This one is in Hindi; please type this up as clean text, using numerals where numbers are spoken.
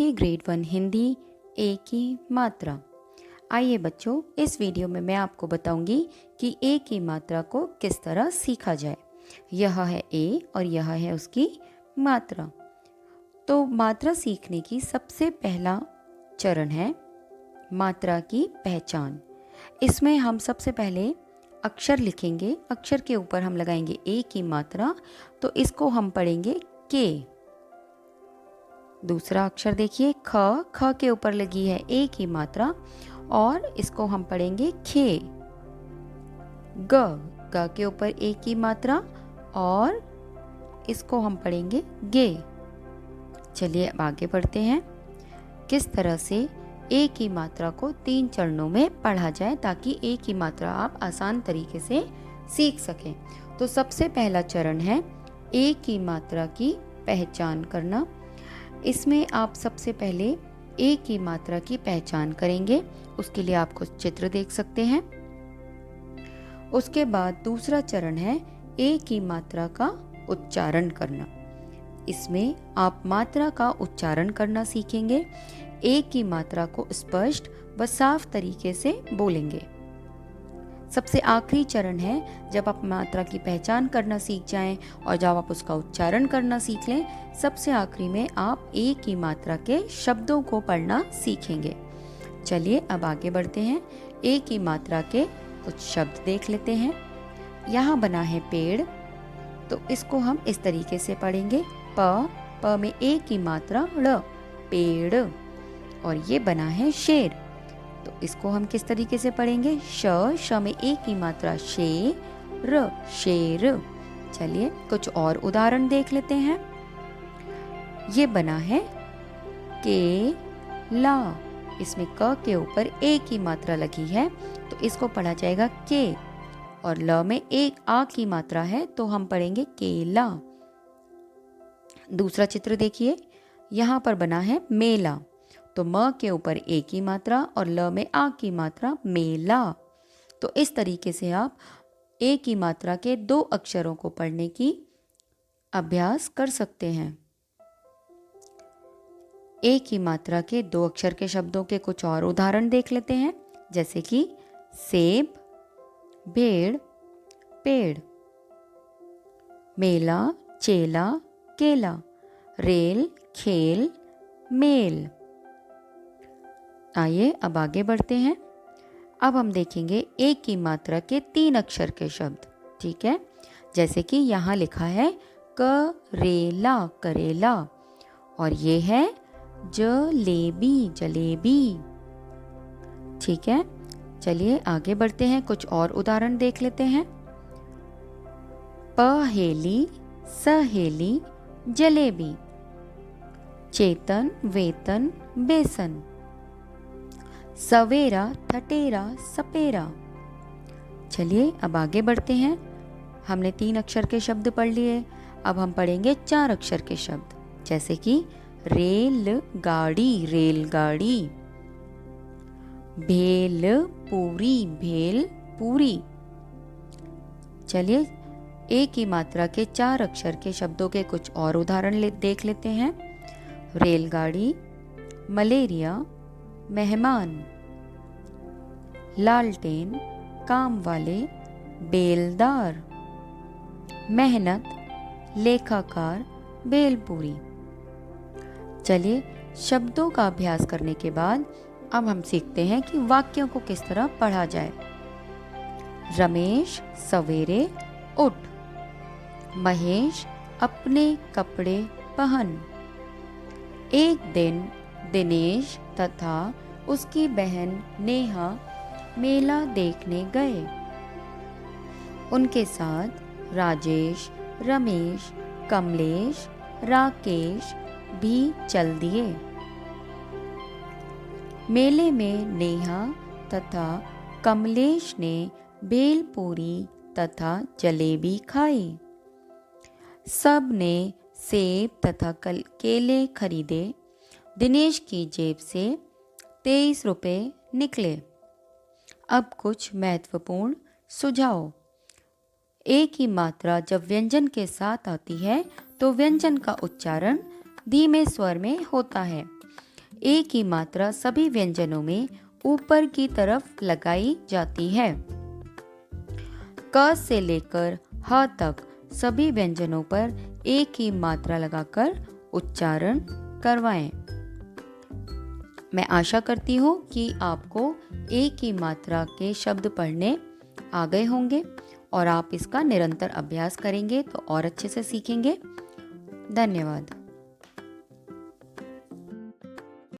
स्वाति ग्रेड 1 हिंदी ए की मात्रा। आइए बच्चों, इस वीडियो में मैं आपको बताऊंगी कि ए की मात्रा को किस तरह सीखा जाए। यह है ए और यह है उसकी मात्रा। तो मात्रा सीखने की सबसे पहला चरण है मात्रा की पहचान। इसमें हम सबसे पहले अक्षर लिखेंगे, अक्षर के ऊपर हम लगाएंगे ए की मात्रा, तो इसको हम पढ़ेंगे के। दूसरा अक्षर देखिए ख, ख के ऊपर लगी है ए की मात्रा और इसको हम पढ़ेंगे खे। ग, ग के ऊपर ए की मात्रा और इसको हम पढ़ेंगे गे। चलिए अब आगे बढ़ते हैं, किस तरह से ए की मात्रा को 3 चरणों में पढ़ा जाए ताकि ए की मात्रा आप आसान तरीके से सीख सकें। तो सबसे पहला चरण है ए की मात्रा की पहचान करना। इसमें आप सबसे पहले ए की मात्रा की पहचान करेंगे, उसके लिए आप कुछ चित्र देख सकते हैं। उसके बाद दूसरा चरण है ए की मात्रा का उच्चारण करना। इसमें आप मात्रा का उच्चारण करना सीखेंगे, ए की मात्रा को स्पष्ट व साफ तरीके से बोलेंगे। सबसे आखिरी चरण है जब आप मात्रा की पहचान करना सीख जाएं और जब आप उसका उच्चारण करना सीख लें, सबसे आखिरी में आप ए की मात्रा के शब्दों को पढ़ना सीखेंगे। चलिए अब आगे बढ़ते हैं, ए की मात्रा के कुछ शब्द देख लेते हैं। यहाँ बना है पेड़, तो इसको हम इस तरीके से पढ़ेंगे प में ए की मात्रा ड़, पेड़। और ये बना है शेर, तो इसको हम किस तरीके से पढ़ेंगे श में ए की मात्रा शे र, शेर। चलिए कुछ और उदाहरण देख लेते हैं। ये बना है के ला, इसमें क के ऊपर ए की मात्रा लगी है तो इसको पढ़ा जाएगा के, और ल में एक आ की मात्रा है तो हम पढ़ेंगे केला। दूसरा चित्र देखिए, यहाँ पर बना है मेला, तो म के ऊपर ए की मात्रा और ल में आ की मात्रा मेला। तो इस तरीके से आप ए की मात्रा के 2 अक्षरों को पढ़ने की अभ्यास कर सकते हैं। ए की मात्रा के 2 अक्षर के शब्दों के कुछ और उदाहरण देख लेते हैं, जैसे कि सेब, भेड़, पेड़, मेला, चेला, केला, रेल, खेल, मेल। आइए अब आगे बढ़ते हैं। अब हम देखेंगे ए की मात्रा के 3 अक्षर के शब्द, ठीक है। जैसे कि यहाँ लिखा है करेला, करेला, और ये है जलेबी, जलेबी, ठीक है। चलिए आगे बढ़ते हैं, कुछ और उदाहरण देख लेते हैं। पहेली, सहेली, जलेबी, चेतन, वेतन, बेसन, सवेरा, ठटेरा, सपेरा। चलिए अब आगे बढ़ते हैं, हमने 3 अक्षर के शब्द पढ़ लिए, अब हम पढ़ेंगे 4 अक्षर के शब्द, जैसे कि रेल गाड़ी, रेलगाड़ी, भेल पूरी, भेल पूरी। चलिए ए की मात्रा के 4 अक्षर के शब्दों के कुछ और उदाहरण देख लेते हैं। रेलगाड़ी, मलेरिया, मेहमान, लालटेन, काम वाले, बेलदार, मेहनत, लेखाकार, बेलपूरी। चलिए शब्दों का अभ्यास करने के बाद अब हम सीखते हैं कि वाक्यों को किस तरह पढ़ा जाए। रमेश सवेरे उठ, महेश अपने कपड़े पहन, एक दिन दिनेश तथा उसकी बहन नेहा मेला देखने गए, उनके साथ राजेश, रमेश, कमलेश, राकेश भी चल दिए। मेले में नेहा तथा कमलेश ने भेलपूरी तथा जलेबी खाई। सब ने सेब तथा केले खरीदे। दिनेश की जेब से 23 रुपये निकले। अब कुछ महत्वपूर्ण सुझाव। ए की मात्रा जब व्यंजन के साथ आती है तो व्यंजन का उच्चारण धीमे स्वर में होता है। ए की मात्रा सभी व्यंजनों में ऊपर की तरफ लगाई जाती है। क से लेकर ह तक सभी व्यंजनों पर ए की मात्रा लगाकर उच्चारण करवाएं। मैं आशा करती हूँ कि आपको ए की मात्रा के शब्द पढ़ने आ गए होंगे और आप इसका निरंतर अभ्यास करेंगे तो और अच्छे से सीखेंगे। धन्यवाद।